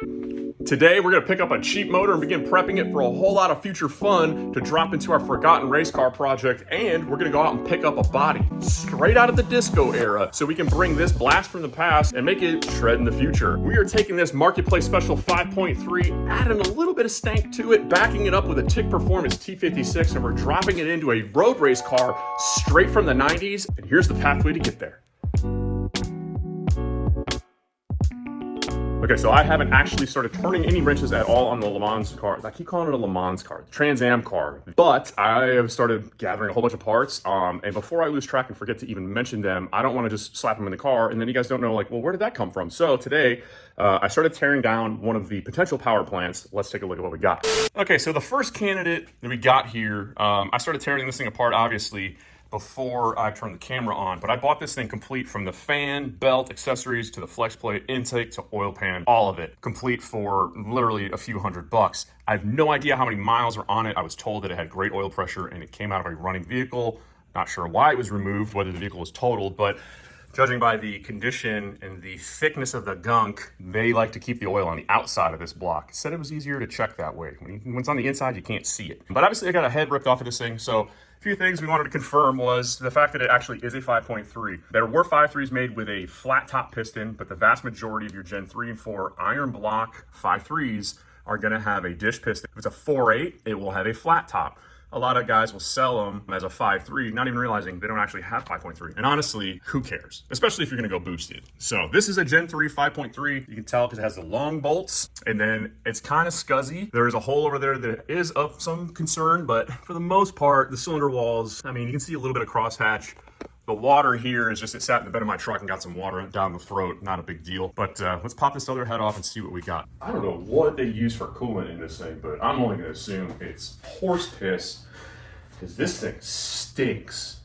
Today, we're going to pick up a cheap motor and begin prepping it for a whole lot of future fun to drop into our forgotten race car project, and we're going to go out and pick up a body straight out of the disco era so we can bring this blast from the past and make it shred in the future. We are taking this Marketplace Special 5.3, adding a little bit of stank to it, backing it up with a TIC Performance T56, and we're dropping it into a road race car straight from the 90s, and here's the pathway to get there. Okay, so I haven't actually started turning any wrenches at all on the Le Mans car. I keep calling it a Le Mans car, the Trans Am car. But I have started gathering a whole bunch of parts. And before I lose track and forget to even mention them, I don't want to just slap them in the car. And then you guys don't know, like, well, where did that come from? So today, I started tearing down one of the potential power plants. Let's take a look at what we got. Okay, so the first candidate that we got here, I started tearing this thing apart, obviously, before I turned the camera on, but I bought this thing complete from the fan, belt, accessories, to the flex plate, intake, to oil pan, all of it, complete for literally a few $100. I have no idea how many miles are on it. I was told that it had great oil pressure and it came out of a running vehicle. Not sure why it was removed, whether the vehicle was totaled, but judging by the condition and the thickness of the gunk, they like to keep the oil on the outside of this block. Said it was easier to check that way. When it's on the inside, you can't see it. But obviously I got a head ripped off of this thing, so a few things we wanted to confirm was the fact that it actually is a 5.3. There were 5.3s made with a flat top piston, but the vast majority of your Gen 3 and 4 iron block 5.3s are gonna have a dish piston. If it's a 4.8, it will have a flat top. A lot of guys will sell them as a 5.3, not even realizing they don't actually have 5.3. And honestly, who cares? Especially if you're gonna go boosted. So this is a Gen 3 5.3. You can tell because it has the long bolts, and then it's kind of scuzzy. There is a hole over there that is of some concern, but for the most part, the cylinder walls, I mean, you can see a little bit of crosshatch. The water here is just, it sat in the bed of my truck and got some water down the throat. Not a big deal. But let's pop this other head off and see what we got. I don't know what they use for coolant in this thing, but I'm only gonna assume it's horse piss, because this thing stinks.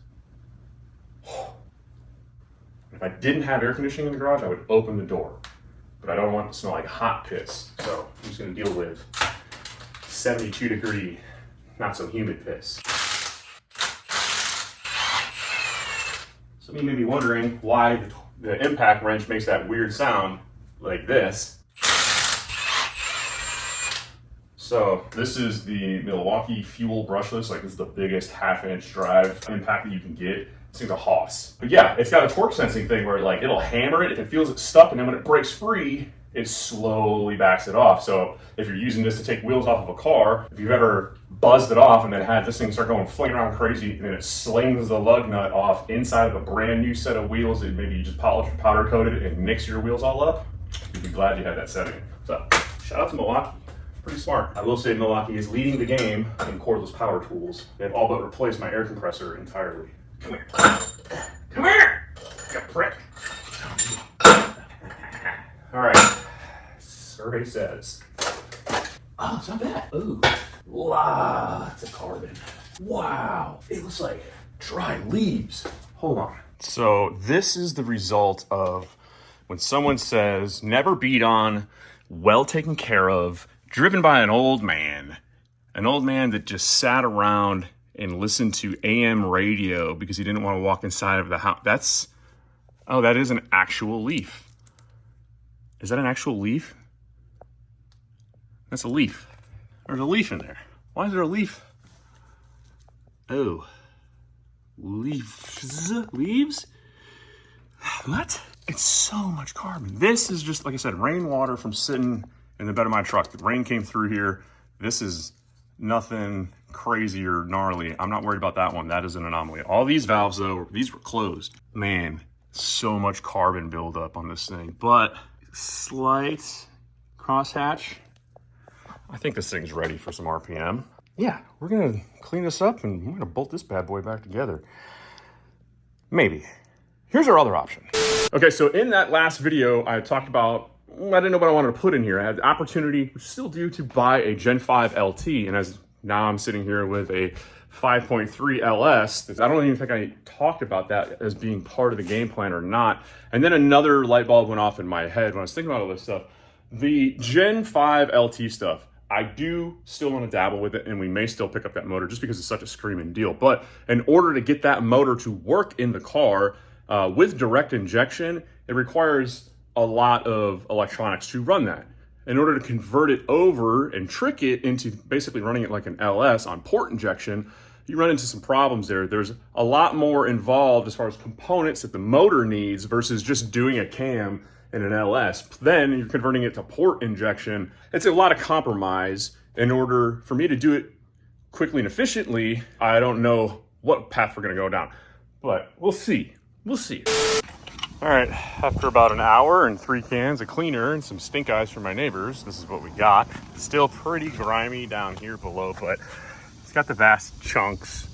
If I didn't have air conditioning in the garage, I would open the door. But I don't want it to smell like hot piss. So I'm just gonna deal with 72 degree, not so humid piss. Some of you may be wondering why the impact wrench makes that weird sound like this. So this is the Milwaukee Fuel brushless. Like, this is the biggest 1/2-inch drive impact that you can get. This thing's a hoss. But yeah, it's got a torque sensing thing where, like, it'll hammer it if it feels it's stuck, and then when it breaks free, it slowly backs it off. So if you're using this to take wheels off of a car, if you've ever buzzed it off and then had this thing start going flinging around crazy, and then it slings the lug nut off inside of a brand new set of wheels that maybe you just polished or powder coated and mix your wheels all up, you'd be glad you had that setting. So shout out to Milwaukee. Pretty smart. I will say Milwaukee is leading the game in cordless power tools. They've all but replaced my air compressor entirely. Come here. Come here! You prick. All right. Survey says. Oh, it's not bad. Ooh, lots of carbon. Wow, it looks like dry leaves. Hold on. So this is the result of when someone says, never beat on, well taken care of, driven by an old man that just sat around and listened to AM radio because he didn't want to walk inside of the house. That is an actual leaf. Is that an actual leaf? That's a leaf. There's a leaf in there. Why is there a leaf? Oh, leaves? What? It's so much carbon. This is just, like I said, rainwater from sitting in the bed of my truck. The rain came through here. This is nothing crazy or gnarly. I'm not worried about that one. That is an anomaly. All these valves, though, these were closed. Man, so much carbon buildup on this thing. But slight crosshatch. I think this thing's ready for some RPM. Yeah, we're gonna clean this up and we're gonna bolt this bad boy back together. Maybe. Here's our other option. Okay, so in that last video, I talked about, I didn't know what I wanted to put in here. I had the opportunity, which still do, to buy a Gen 5 LT, and as now I'm sitting here with a 5.3 LS. I don't even think I talked about that as being part of the game plan or not. And then another light bulb went off in my head when I was thinking about all this stuff. The Gen 5 LT stuff, I do still want to dabble with it, and we may still pick up that motor just because it's such a screaming deal. But in order to get that motor to work in the car with direct injection, it requires a lot of electronics to run that. in order to convert it over and trick it into basically running it like an LS on port injection, you run into some problems there. There's a lot more involved as far as components that the motor needs versus just doing a cam in an LS. Then you're converting it to port injection. It's a lot of compromise. In order for me to do it quickly and efficiently, I don't know what path we're gonna go down, but we'll see. We'll see. All right, after about an hour and 3 cans of cleaner and some stink eyes from my neighbors, this is what we got. It's still pretty grimy down here below, but it's got the vast chunks.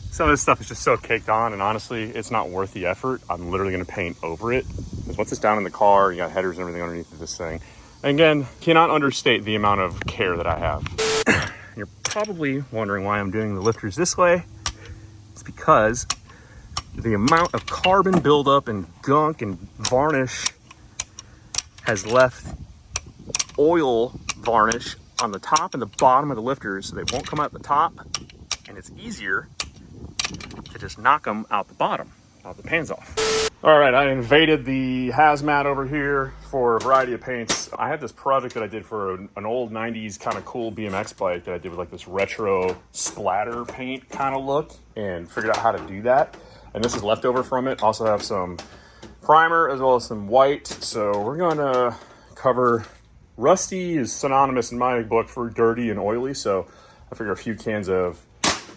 Some of this stuff is just so caked on, and honestly, it's not worth the effort. I'm literally gonna paint over it. Because once it's down in the car, you got headers and everything underneath of this thing. And again, cannot understate the amount of care that I have. You're probably wondering why I'm doing the lifters this way. It's because the amount of carbon buildup and gunk and varnish has left oil varnish on the top and the bottom of the lifters, so they won't come out the top, and it's easier to just knock them out the bottom, out the pans off. All right, I invaded the hazmat over here for a variety of paints. I had this project that I did for an old 90s kind of cool BMX bike that I did with like this retro splatter paint kind of look, and figured out how to do that. And this is leftover from it. Also have some primer as well as some white. So we're gonna cover, rusty is synonymous in my book for dirty and oily. So I figure a few cans of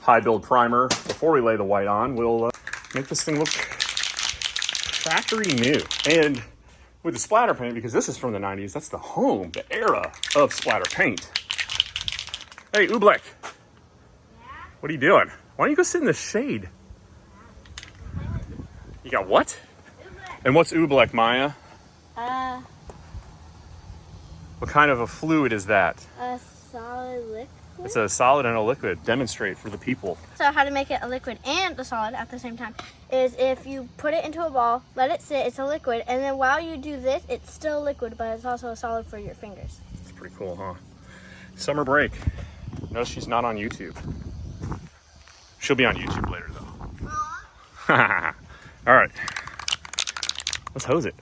high build primer before we lay the white on will make this thing look factory new. And with the splatter paint, because this is from the 90s, that's the home, the era of splatter paint. Hey, Oobleck. Yeah? What are you doing? Why don't you go sit in the shade? You got what? Oobleck. And what's Oobleck, Maya? What kind of a fluid is that? A solid liquid. It's a solid and a liquid. Demonstrate for the people. So how to make it a liquid and a solid at the same time is if you put it into a ball, let it sit, it's a liquid, and then while you do this, it's still liquid, but it's also a solid for your fingers. It's pretty cool, huh? Summer break. Notice she's not on YouTube. She'll be on YouTube later, though. All right, let's hose it.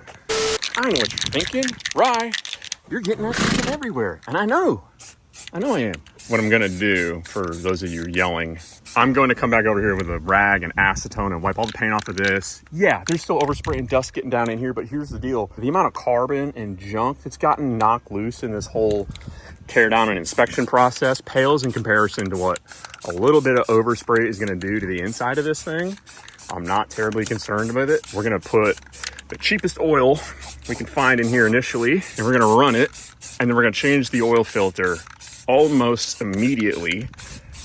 I know what you're thinking. Rye, you're getting that shit everywhere. And I know I am. What I'm gonna do, for those of you yelling, I'm going to come back over here with a rag and acetone and wipe all the paint off of this. Yeah, there's still overspray and dust getting down in here, but here's the deal. The amount of carbon and junk that's gotten knocked loose in this whole teardown and inspection process pales in comparison to what a little bit of overspray is gonna do to the inside of this thing. I'm not terribly concerned with it. We're gonna put the cheapest oil we can find in here initially, and we're gonna run it, and then we're gonna change the oil filter almost immediately.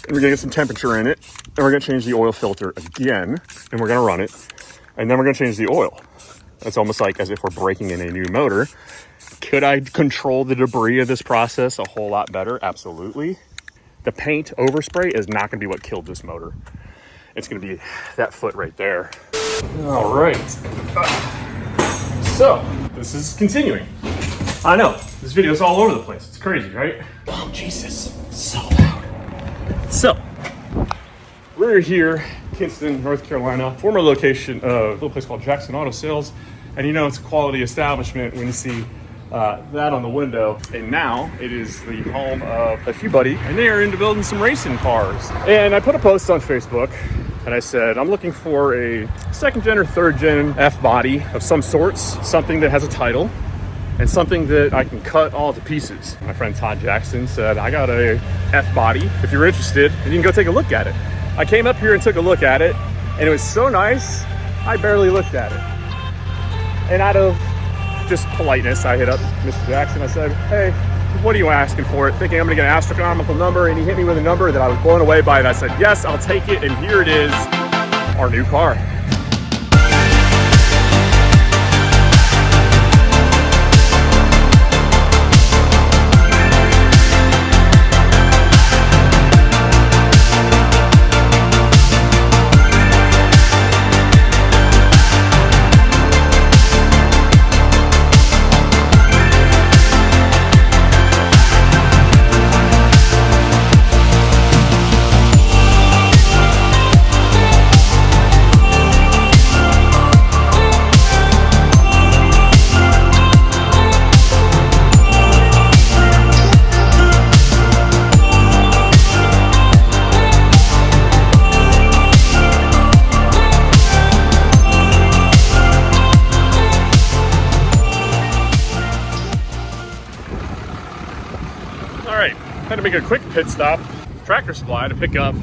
And we're gonna get some temperature in it, and we're gonna change the oil filter again, and we're gonna run it, and then we're gonna change the oil. It's almost like as if we're breaking in a new motor. Could I control the debris of this process a whole lot better? Absolutely. The paint overspray is not gonna be what killed this motor. It's gonna be that foot right there. All right. So, this is continuing. I know, this video is all over the place. It's crazy, right? Oh, Jesus, so loud. So, we're here, Kinston, North Carolina, former location of a little place called Jackson Auto Sales. And you know it's a quality establishment when you see that on the window. And now it is the home of a few buddy, and they are into building some racing cars. And I put a post on Facebook, and I said, I'm looking for a 2nd gen or 3rd gen F-body of some sorts, something that has a title, and something that I can cut all to pieces. My friend Todd Jackson said, I got a F-body. If you're interested, you can go take a look at it. I came up here and took a look at it, and it was so nice, I barely looked at it. And out of just politeness, I hit up Mr. Jackson. I said, hey, what are you asking for it? Thinking I'm gonna get an astronomical number, and he hit me with a number that I was blown away by, and I said, yes, I'll take it, and here it is, our new car. Had to make a quick pit stop, Tractor Supply, to pick up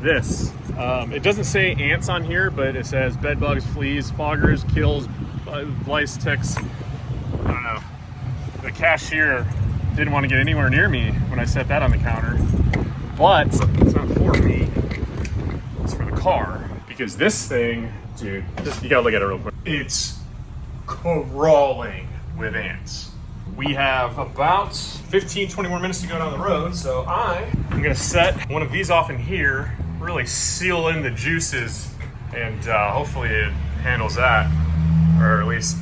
this. It doesn't say ants on here, but it says bed bugs, fleas, foggers, kills, lice, ticks. I don't know. The cashier didn't want to get anywhere near me when I set that on the counter. But it's not for me. It's for the car. Because this thing, dude, you gotta look at it real quick. It's crawling with ants. We have about 15, 20 more minutes to go down the road, so I'm gonna set one of these off in here, really seal in the juices, and hopefully it handles that, or at least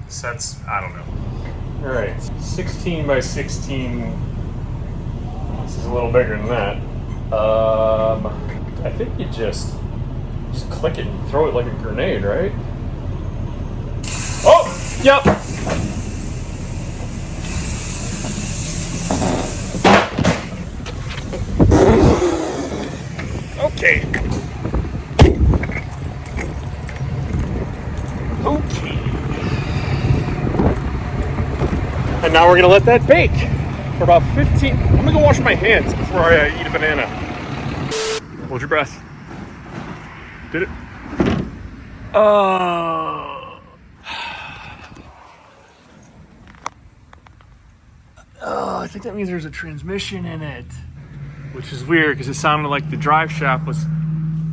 sets, I don't know. All right, 16 by 16. This is a little bigger than that. I think you just click it and throw it like a grenade, right? Oh, yep. Okay. Okay. And now we're gonna let that bake for about 15. I'm gonna go wash my hands before I eat a banana. Hold your breath. Did it? Oh, I think that means there's a transmission in it. Which is weird because it sounded like the drive shaft was. Is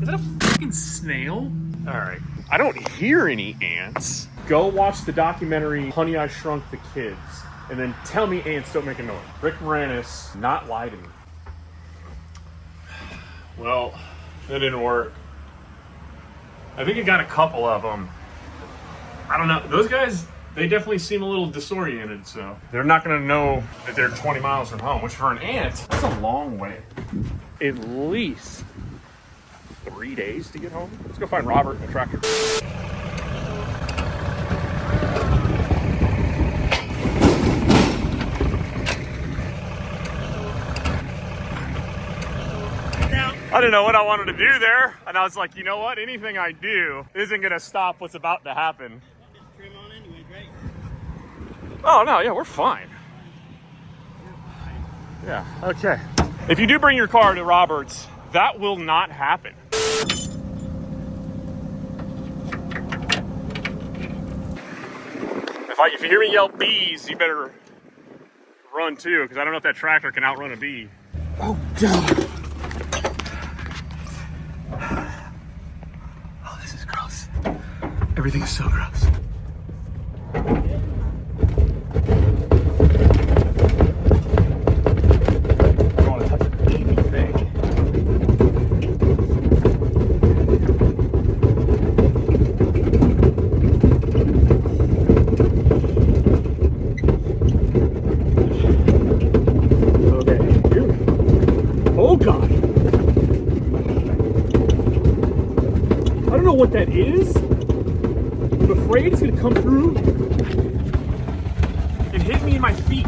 that a fucking snail? Alright. I don't hear any ants. Go watch the documentary Honey, I Shrunk the Kids. And then tell me ants don't make a noise. Rick Moranis not lie to me. Well, that didn't work. I think it got a couple of them. I don't know. Those guys, they definitely seem a little disoriented, so they're not going to know that they're 20 miles from home, which for an ant, that's a long way. At least 3 days to get home. Let's go find Robert in the tractor. I didn't know what I wanted to do there, and I was like, you know what? Anything I do isn't going to stop what's about to happen. Trim on anyways, right? Oh, no, yeah, we're fine. Yeah, okay. If you do bring your car to Robert's, that will not happen. If you hear me yell bees, you better run too, because I don't know if that tractor can outrun a bee. Oh, God. Oh, this is gross. Everything is so gross. I don't want to touch anything. Okay, here. Oh God. I don't know what that is. I'm afraid it's gonna come through and hit me in my feet.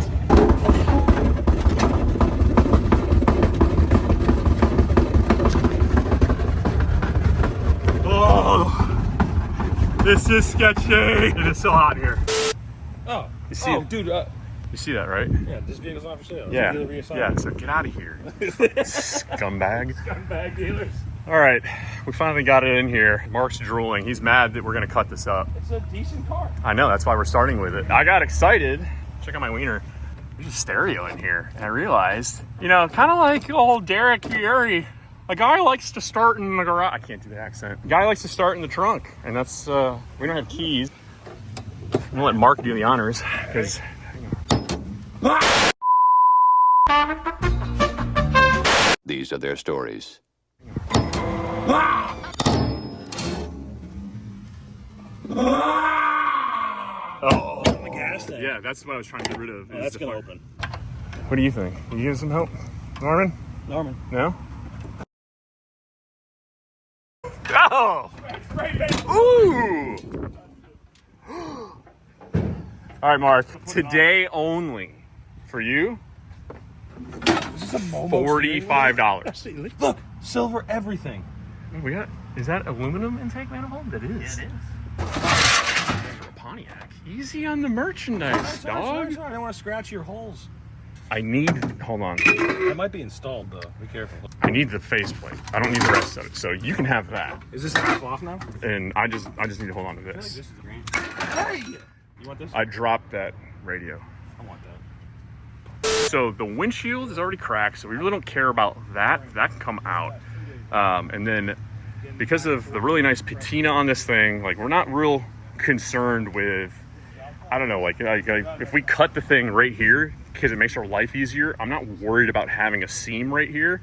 Oh, this is sketchy. It is so hot here. Oh, You see, dude. You see that, right? Yeah, this vehicle's not for sale. It's Yeah, a dealer reassignment. yeah. So get out of here, scumbag. Scumbag dealers. All right, we finally got it in here. Mark's drooling. He's mad that we're gonna cut this up. It's a decent car. I know, that's why we're starting with it. I got excited. Check out my wiener. There's a stereo in here. And I realized, you know, kind of like old Derek Fieri, a guy likes to start in the garage. I can't do the accent. A guy likes to start in the trunk. And that's, we don't have keys. I'm gonna let Mark do the honors, because... These are their stories. Oh, The gas thing. yeah, that's what I was trying to get rid of. Oh, that's gonna open. What do you think? Can you give us some help, Norman? Norman. No? Oh! Ooh! All right, Mark. Today only for you, Is this a Momo $45. Look, silver everything. We got. Is that aluminum intake manifold? That is. Yeah, it is. For a Pontiac. Easy on the merchandise, Sorry, dog. I don't want to scratch your holes. I need, hold on. That might be installed though. Be careful. I need the faceplate. I don't need the rest of it. So you can have that. Is this half off now? And I just need to hold on to I feel like this. this is green. Hey! You want this? I dropped that radio. I want that. So the windshield is already cracked, so we really don't care about that. That can come out. And then because of the really nice patina on this thing, like we're not real concerned with, I don't know, like if we cut the thing right here because it makes our life easier, I'm not worried about having a seam right here.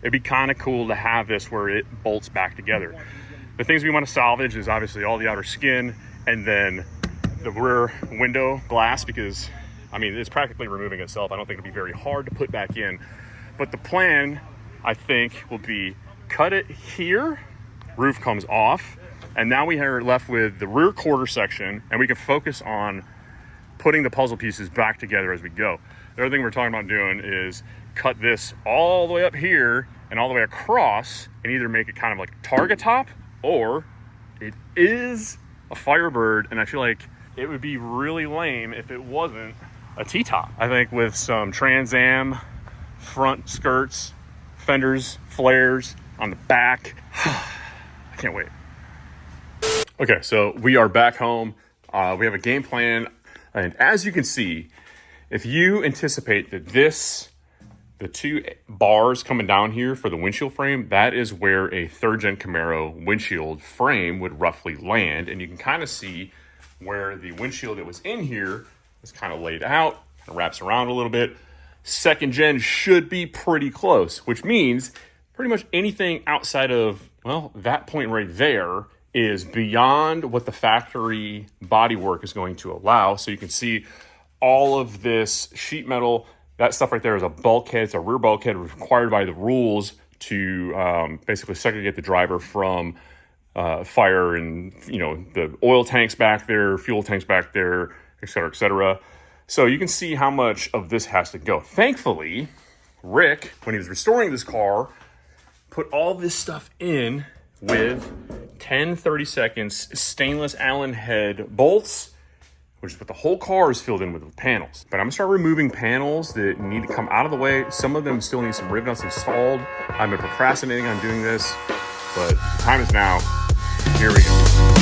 It'd be kind of cool to have this where it bolts back together. The things we want to salvage is obviously all the outer skin and then the rear window glass, because I mean, it's practically removing itself. I don't think it'll be very hard to put back in. But the plan, I think, will be cut it here, roof comes off, and now we are left with the rear quarter section, and we can focus on putting the puzzle pieces back together as we go. The other thing we're talking about doing is cut this all the way up here and all the way across, and either make it kind of like a target top, or it is a Firebird, and I feel like it would be really lame if it wasn't a T-top. I think with some Trans Am front skirts, fenders, flares on the back. I can't wait. Okay, so we are back home. We have a game plan. And as you can see, if you anticipate that the two bars coming down here for the windshield frame, that is where a third gen Camaro windshield frame would roughly land. And you can kind of see where the windshield that was in here is kind of laid out, kind of wraps around a little bit. Second gen should be pretty close, which means pretty much anything outside of, well, that point right there is beyond what the factory bodywork is going to allow. So you can see all of this sheet metal, that stuff right there is a bulkhead. It's a rear bulkhead required by the rules to basically segregate the driver from fire and, you know, the oil tanks back there, fuel tanks back there, et cetera, et cetera. So you can see how much of this has to go. Thankfully, Rick, when he was restoring this car, put all this stuff in with 10 30-seconds stainless Allen head bolts, which is what the whole car is filled in with panels. But I'm gonna start removing panels that need to come out of the way. Some of them still need some rivets installed. I've been procrastinating on doing this, but the time is now. Here we go.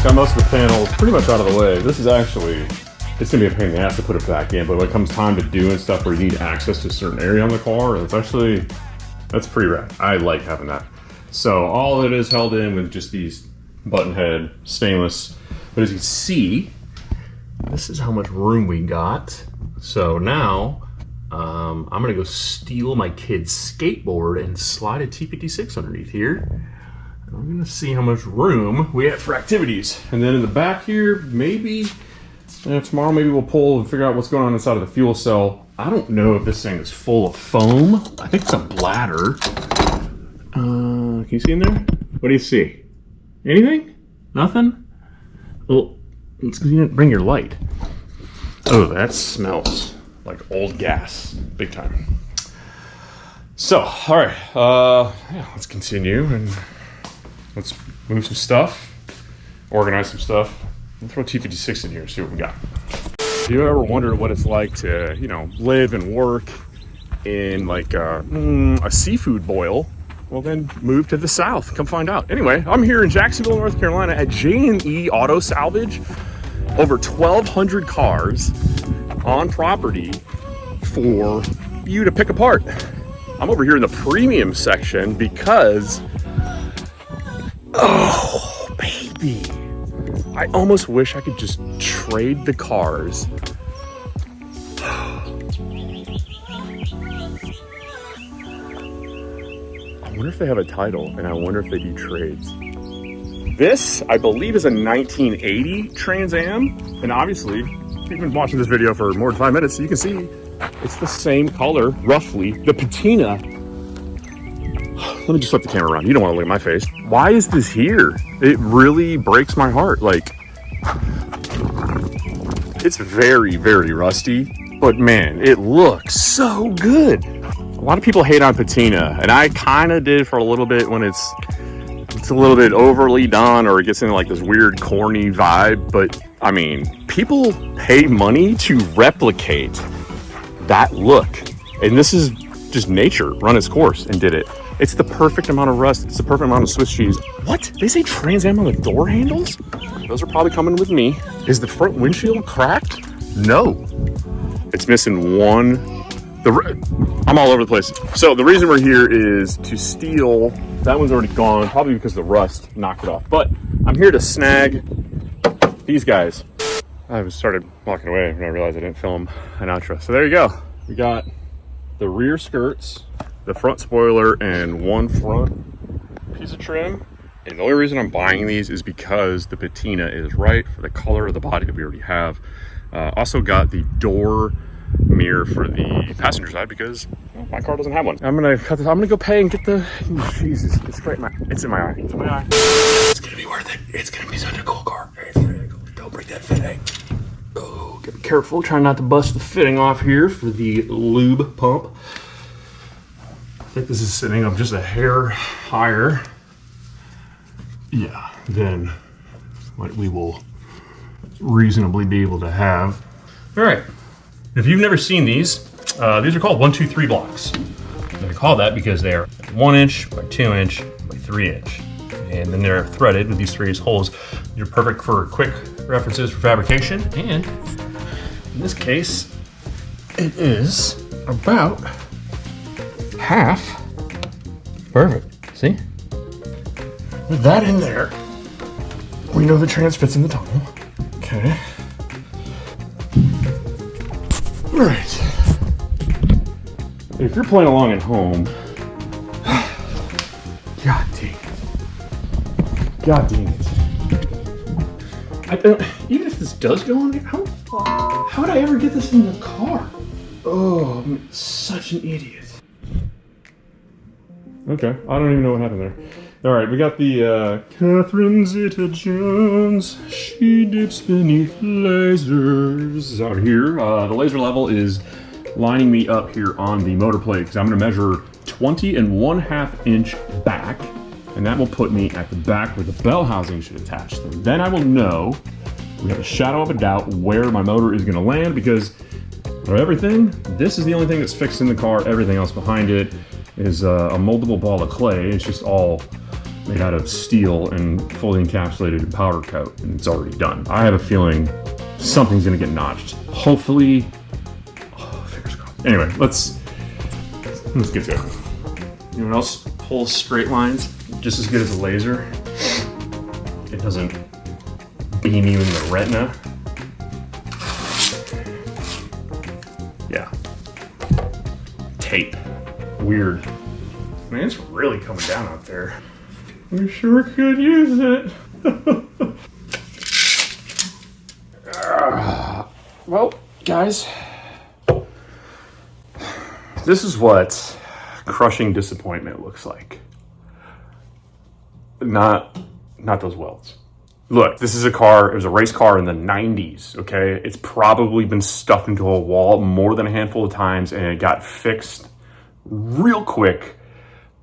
Got most of the panels pretty much out of the way. This is actually, it's gonna be a pain in the ass to put it back in, but when it comes time to doing stuff where you need access to a certain area on the car, it's actually, that's pretty rad. I like having that. So all of it is held in with just these button head stainless. But as you can see, this is how much room we got. So now, I'm gonna go steal my kid's skateboard and slide a T56 underneath here. I'm gonna see how much room we have for activities. And then in the back here, maybe, tomorrow maybe we'll pull and figure out what's going on inside of the fuel cell. I don't know if this thing is full of foam. I think it's a bladder. Can you see in there? What do you see? Anything? Nothing? Well, it's because you didn't bring your light. Oh, that smells like old gas, big time. So, all right, yeah, let's continue and let's move some stuff, organize some stuff, and throw T56 in here, see what we got. If you ever wondered what it's like to, you know, live and work in like a seafood boil, well then move to the south, come find out. Anyway, I'm here in Jacksonville, North Carolina at J&E Auto Salvage. over 1,200 cars on property for you to pick apart. I'm over here in the premium section because, oh, baby. I almost wish I could just trade the cars. I wonder if they have a title, and I wonder if they do trades. This, I believe, is a 1980 Trans Am, and obviously, if you've been watching this video for more than 5 minutes, you can see it's the same color, roughly. The patina. Let me just flip the camera around. You don't want to look at my face. Why is this here? It really breaks my heart. Like, it's very, very rusty, but man, it looks so good. A lot of people hate on patina, and I kind of did for a little bit when it's a little bit overly done or it gets into like this weird corny vibe. But I mean, people pay money to replicate that look, and this is just nature run its course and did it. It's the perfect amount of rust. It's the perfect amount of Swiss cheese. What? They say Trans Am on the door handles? Those are probably coming with me. Is the front windshield cracked? No. It's missing one. I'm all over the place. So the reason we're here is to steal. That one's already gone, probably because the rust knocked it off. But I'm here to snag these guys. I started walking away and I realized I didn't film an outro. So there you go. We got the rear skirts, the front spoiler, and one front piece of trim. And the only reason I'm buying these is because the patina is right for the color of the body that we already have. Also got the door mirror for the passenger side because, well, my car doesn't have one. I'm gonna cut this. I'm gonna go pay and get the. Jesus, it's right. It's in my eye. It's in my eye. It's gonna be worth it. It's gonna be such a cool car. Don't break that fitting. Oh, get careful. Try not to bust the fitting off here for the lube pump. I think this is sitting up just a hair higher. Yeah, than what we will reasonably be able to have. All right. If you've never seen these are called 1-2-3 blocks. They're called that because they are 1 inch by 2 inch by 3 inch. And then they're threaded with these 3 holes. They're perfect for quick references for fabrication. And in this case, it is about half. Perfect. See? With that in there, we know the trans fits in the tunnel. Okay. All right. If you're playing along at home, God dang it. God dang it. Even if this does go on there, how would I ever get this in the car? Oh, I'm such an idiot. Okay, I don't even know what happened there. All right, we got the Catherine Zeta-Jones. She dips beneath lasers out here. The laser level is lining me up here on the motor plate because I'm going to measure 20.5 inch back, and that will put me at the back where the bell housing should attach. So then I will know, we have a shadow of a doubt, where my motor is going to land because of everything. This is the only thing that's fixed in the car. Everything else behind it is a moldable ball of clay. It's just all made out of steel and fully encapsulated in powder coat, and it's already done. I have a feeling something's gonna get notched. Hopefully, fingers crossed. Anyway, let's get to it. Anyone else pulls straight lines just as good as a laser? It doesn't beam you in the retina. Yeah. Tape. Weird. Man, it's really coming down out there. We sure could use it. Well, guys, this is what crushing disappointment looks like. Not those welds. Look, this is a car, it was a race car in the 90s, okay? It's probably been stuffed into a wall more than a handful of times, and it got fixed real quick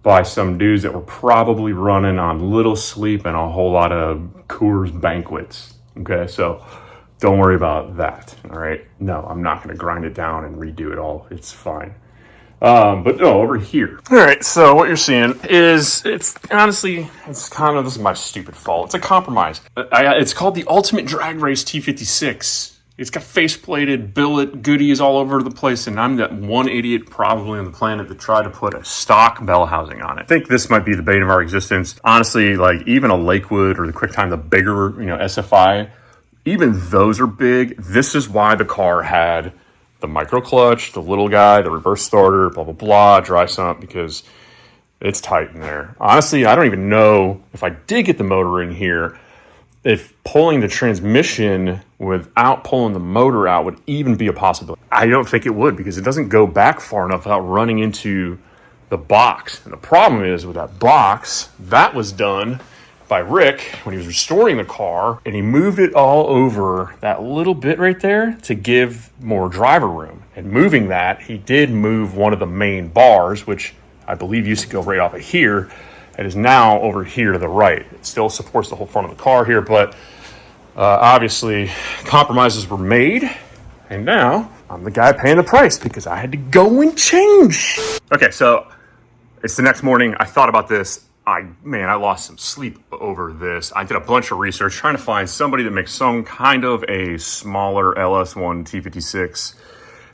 by some dudes that were probably running on little sleep and a whole lot of Coors banquets. Okay, so don't worry about that. All right, no, I'm not going to grind it down and redo it all. It's fine. But no, over here. All right, so what you're seeing is, it's honestly, it's kind of, this is my stupid fault. It's a compromise. It's called the Ultimate Drag Race T56. It's got face-plated billet goodies all over the place, and I'm that one idiot probably on the planet that tried to put a stock bell housing on it. I think this might be the bane of our existence. Honestly, like even a Lakewood or the QuickTime, the bigger, SFI, even those are big. This is why the car had the micro clutch, the little guy, the reverse starter, blah, blah, blah, dry sump, because it's tight in there. Honestly, I don't even know if I did get the motor in here, if pulling the transmission without pulling the motor out would even be a possibility. I don't think it would, because it doesn't go back far enough without running into the box. And the problem is with that box, that was done by Rick when he was restoring the car, and he moved it all over that little bit right there to give more driver room. And moving that, he did move one of the main bars, which I believe used to go right off of here. It is now over here to the right. It still supports the whole front of the car here, but obviously compromises were made, and now I'm the guy paying the price because I had to go and change. Okay, so it's the next morning. I thought about this. I lost some sleep over this. I did a bunch of research trying to find somebody that makes some kind of a smaller LS1 T56.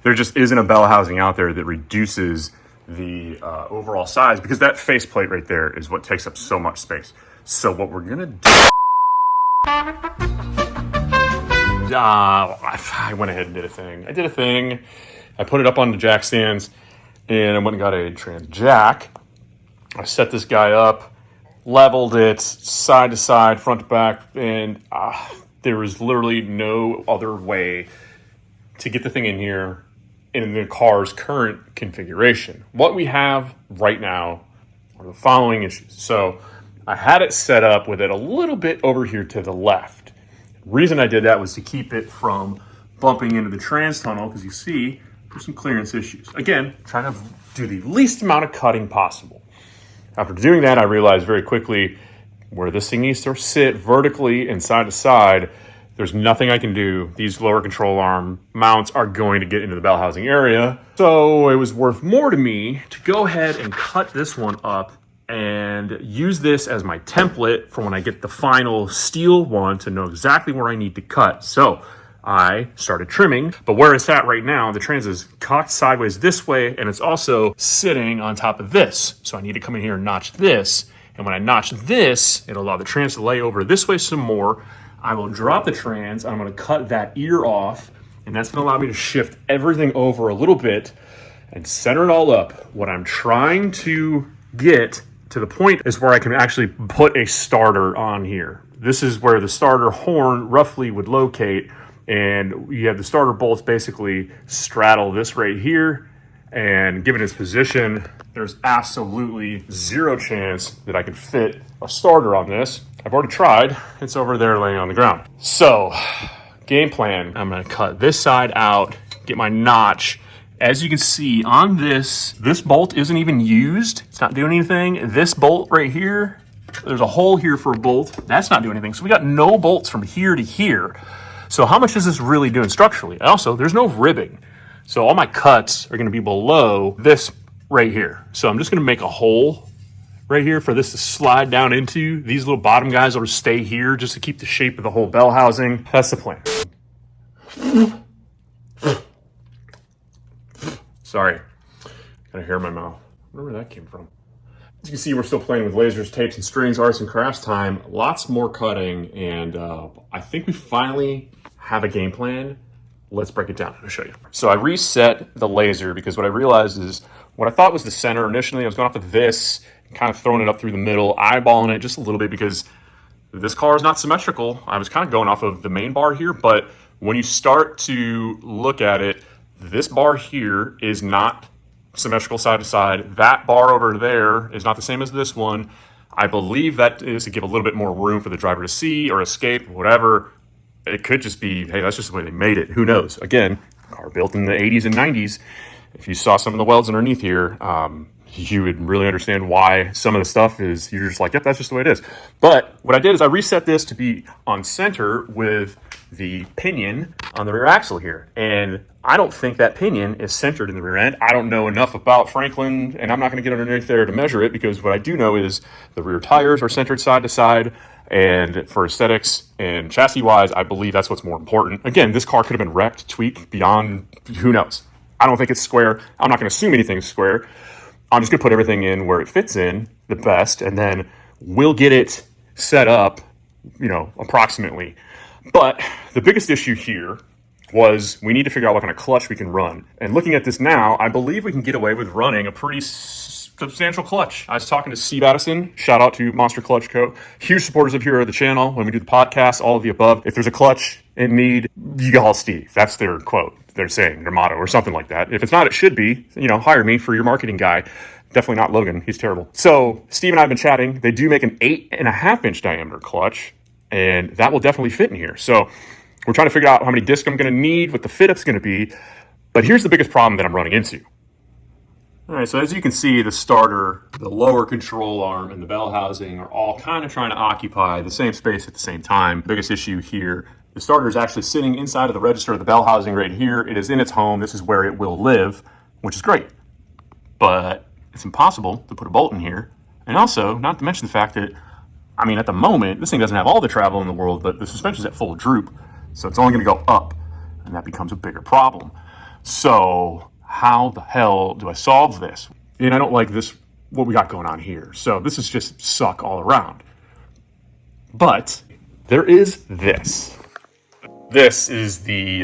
There just isn't a bell housing out there that reduces the overall size, because that faceplate right there is what takes up so much space. So what we're gonna do, I went ahead and did a thing. I put it up on the jack stands, and I went and got a trans jack. I set this guy up, leveled it side to side, front to back, and there was literally no other way to get the thing in here in the car's current configuration. What we have right now are the following issues. So I had it set up with it a little bit over here to the left. The reason I did that was to keep it from bumping into the trans tunnel, because you see there's some clearance issues. Again, trying to do the least amount of cutting possible. After doing that, I realized very quickly where this thing needs to sit vertically and side to side, there's nothing I can do. These lower control arm mounts are going to get into the bell housing area. So it was worth more to me to go ahead and cut this one up and use this as my template for when I get the final steel one to know exactly where I need to cut. So I started trimming, but where it's at right now, the trans is cocked sideways this way, and it's also sitting on top of this. So I need to come in here and notch this. And when I notch this, it'll allow the trans to lay over this way some more. I will drop the trans, I'm gonna cut that ear off, and that's gonna allow me to shift everything over a little bit and center it all up. What I'm trying to get to the point is where I can actually put a starter on here. This is where the starter horn roughly would locate, and you have the starter bolts basically straddle this right here, and given its position, there's absolutely zero chance that I could fit a starter on this. I've already tried. It's over there laying on the ground. So, game plan, I'm gonna cut this side out, get my notch. As you can see on this bolt isn't even used. It's not doing anything. This bolt right here, there's a hole here for a bolt. That's not doing anything. So we got no bolts from here to here. So how much is this really doing structurally? Also, there's no ribbing. So all my cuts are gonna be below this right here. So I'm just gonna make a hole right here for this to slide down into. These little bottom guys will stay here just to keep the shape of the whole bell housing. That's the plan. Sorry, got a hair in my mouth. I wonder where that came from. As you can see, we're still playing with lasers, tapes, and strings, arts and crafts time. Lots more cutting, and I think we finally have a game plan. Let's break it down. I'll show you. So I reset the laser because what I realized is what I thought was the center initially. I was going off of this, kind of throwing it up through the middle, eyeballing it just a little bit because this car is not symmetrical. I was kind of going off of the main bar here, but when you start to look at it, this bar here is not symmetrical side to side. That bar over there is not the same as this one. I believe that is to give a little bit more room for the driver to see or escape, whatever. It could just be, hey, that's just the way they made it. Who knows? Again, car built in the 80s and 90s. If you saw some of the welds underneath here, you would really understand why some of the stuff is, you're just like, yep, that's just the way it is. But what I did is I reset this to be on center with the pinion on the rear axle here. And I don't think that pinion is centered in the rear end. I don't know enough about Franklin, and I'm not going to get underneath there to measure it, because what I do know is the rear tires are centered side to side. And for aesthetics and chassis wise, I believe that's what's more important. Again, this car could have been wrecked, tweaked beyond who knows. I don't think it's square. I'm not going to assume anything's square. I'm just going to put everything in where it fits in the best, and then we'll get it set up, approximately. But the biggest issue here was we need to figure out what kind of clutch we can run. And looking at this now, I believe we can get away with running a pretty substantial clutch. I was talking to Steve Addison, shout out to Monster Clutch Co. Huge supporters of here at the channel when we do the podcast, all of the above. If there's a clutch in need, you call Steve. That's their quote. They're saying their motto or something like that. If it's not, it should be, hire me for your marketing guy. Definitely not Logan. He's terrible. So Steve and I have been chatting. They do make an 8.5-inch diameter clutch, and that will definitely fit in here. So we're trying to figure out how many discs I'm going to need, what the fit up's going to be. But here's the biggest problem that I'm running into. All right, so as you can see, the starter, the lower control arm, and the bell housing are all kind of trying to occupy the same space at the same time. Biggest issue here, the starter is actually sitting inside of the register of the bell housing right here. It is in its home. This is where it will live, which is great. But it's impossible to put a bolt in here. And also, not to mention the fact that, at the moment, this thing doesn't have all the travel in the world, but the suspension's at full droop. So it's only going to go up, and that becomes a bigger problem. So how the hell do I solve this? And I don't like this, what we got going on here. So this is just suck all around. But there is this. This is the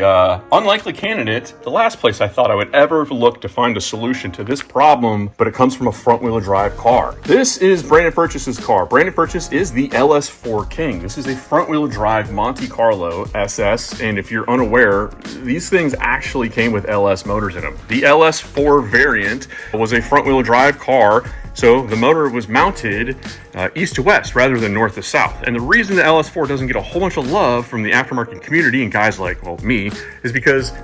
unlikely candidate, the last place I thought I would ever look to find a solution to this problem, but it comes from a front-wheel drive car. This is Brandon Purchase's car. Brandon Purchase is the LS4 King. This is a front-wheel drive Monte Carlo SS, and if you're unaware, these things actually came with LS motors in them. The LS4 variant was a front-wheel drive car, so the motor was mounted east to west rather than north to south. And the reason the LS4 doesn't get a whole bunch of love from the aftermarket community and guys like, me, is because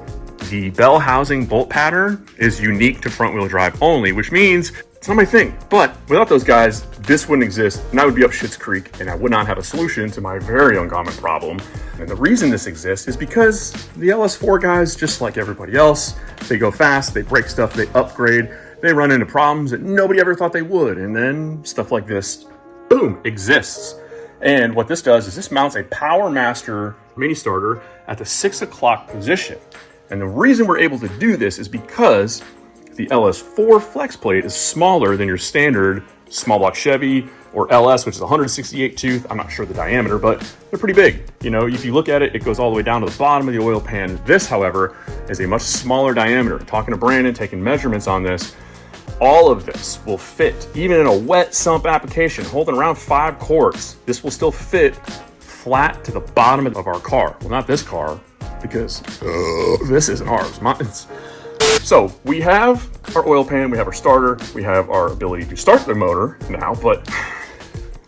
the bell housing bolt pattern is unique to front wheel drive only, which means it's not my thing. But without those guys, this wouldn't exist, and I would be up Schitt's Creek, and I would not have a solution to my very uncommon problem. And the reason this exists is because the LS4 guys, just like everybody else, they go fast, they break stuff, they upgrade, they run into problems that nobody ever thought they would, and then stuff like this, boom, exists. And what this does is this mounts a Power Master mini starter at the 6 o'clock position. And the reason we're able to do this is because the LS4 flex plate is smaller than your standard small block Chevy or LS, which is 168 tooth. I'm not sure the diameter, but they're pretty big. If you look at it, it goes all the way down to the bottom of the oil pan. This, however, is a much smaller diameter. Talking to Brandon, taking measurements on this, all of this will fit, even in a wet sump application, holding around 5 quarts. This will still fit flat to the bottom of our car. Well, not this car, because this isn't ours. So we have our oil pan, we have our starter, we have our ability to start the motor now, but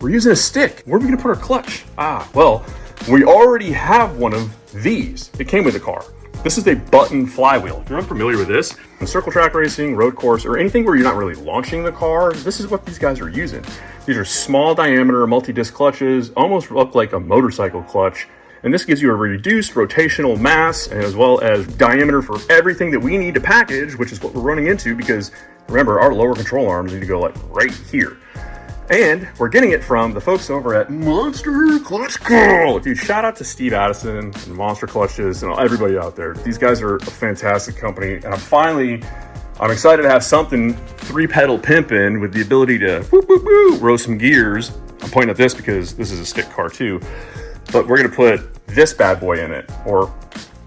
we're using a stick. Where are we gonna put our clutch? Well, we already have one of these. It came with the car. This is a button flywheel. If you're unfamiliar with this, in circle track racing, road course, or anything where you're not really launching the car, this is what these guys are using. These are small diameter multi-disc clutches, almost look like a motorcycle clutch. And this gives you a reduced rotational mass as well as diameter for everything that we need to package, which is what we're running into because remember, our lower control arms need to go like right here. And we're getting it from the folks over at Monster Clutch Co. Dude, shout out to Steve Addison and Monster Clutches and everybody out there. These guys are a fantastic company. And I'm excited to have something 3-pedal pimping with the ability to roll some gears. I'm pointing at this because this is a stick car too. But we're going to put this bad boy in it, or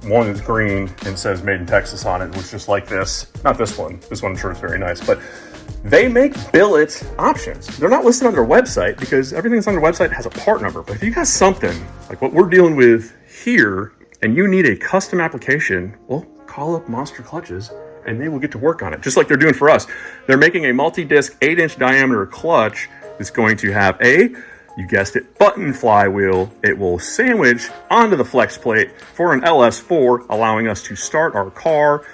one that's green and says made in Texas on it, which just like this. Not this one. This one I'm sure is very nice, but they make billet options. They're not listed on their website because everything that's on their website has a part number. But if you got something like what we're dealing with here and you need a custom application, well, call up Monster Clutches and they will get to work on it, just like they're doing for us. They're making a multi-disc 8-inch diameter clutch that's going to have you guessed it, button flywheel. It will sandwich onto the flex plate for an LS4, allowing us to start our car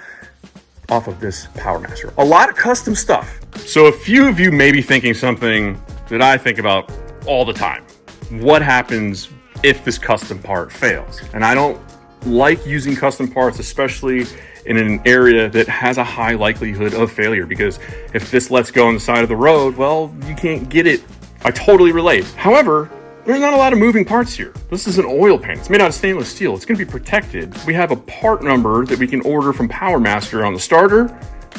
off of this Power Master. A lot of custom stuff. So a few of you may be thinking something that I think about all the time. What happens if this custom part fails? And I don't like using custom parts, especially in an area that has a high likelihood of failure, because if this lets go on the side of the road, well, you can't get it. I totally relate. However, there's not a lot of moving parts here. This is an oil pan. It's made out of stainless steel. It's gonna be protected. We have a part number that we can order from Power Master on the starter,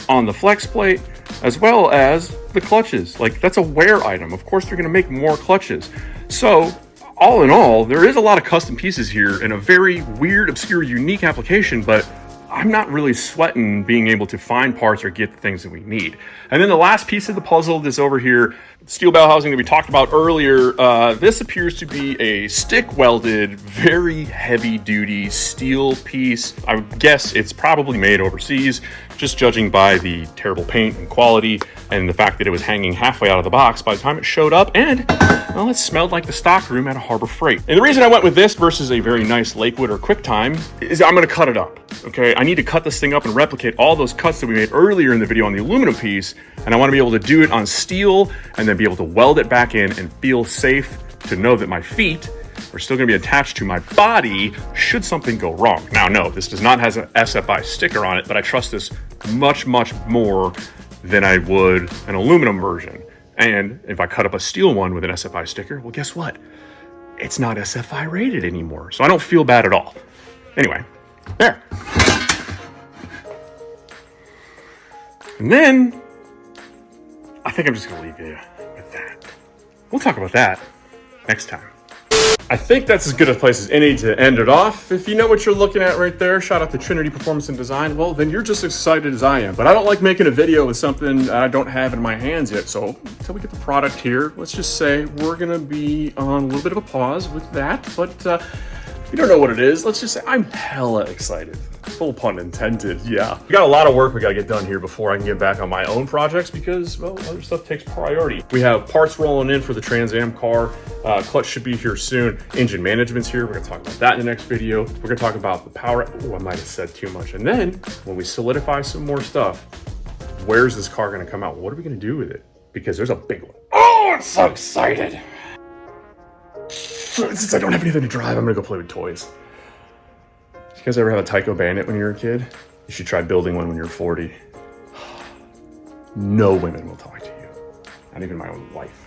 on the flex plate, as well as the clutches. Like, that's a wear item. Of course, they're gonna make more clutches. So, all in all, there is a lot of custom pieces here in a very weird, obscure, unique application, but I'm not really sweating being able to find parts or get the things that we need. And then the last piece of the puzzle that's over here, steel bell housing that we talked about earlier, this appears to be a stick welded, very heavy duty steel piece. I would guess it's probably made overseas, just judging by the terrible paint and quality and the fact that it was hanging halfway out of the box by the time it showed up, and well, it smelled like the stock room at a Harbor Freight. And the reason I went with this versus a very nice Lakewood or QuickTime is I'm gonna cut it up, okay? I need to cut this thing up and replicate all those cuts that we made earlier in the video on the aluminum piece, and I wanna be able to do it on steel and then be able to weld it back in and feel safe to know that my feet are still gonna be attached to my body should something go wrong. Now, no, this does not have an SFI sticker on it, but I trust this much, much more than I would an aluminum version. And if I cut up a steel one with an SFI sticker, well, guess what? It's not SFI rated anymore, so I don't feel bad at all. Anyway, there. And then, I think I'm just gonna leave you with that. We'll talk about that next time. I think that's as good a place as any to end it off. If you know what you're looking at right there, shout out to Trinity Performance and Design, well, then you're just as excited as I am. But I don't like making a video with something I don't have in my hands yet. So until we get the product here, let's just say we're gonna be on a little bit of a pause with that. But if you don't know what it is, let's just say I'm hella excited. Full pun intended, yeah. We got a lot of work we gotta get done here before I can get back on my own projects because, well, other stuff takes priority. We have parts rolling in for the Trans Am car. Clutch should be here soon. Engine management's here. We're gonna talk about that in the next video. We're gonna talk about the power. Oh, I might have said too much. And then when we solidify some more stuff, where's this car gonna come out? What are we gonna do with it? Because there's a big one. Oh, I'm so excited. Since I don't have anything to drive, I'm gonna go play with toys. You guys ever have a Tyco Bandit when you were a kid? You should try building one when you're 40. No women will talk to you. Not even my own wife.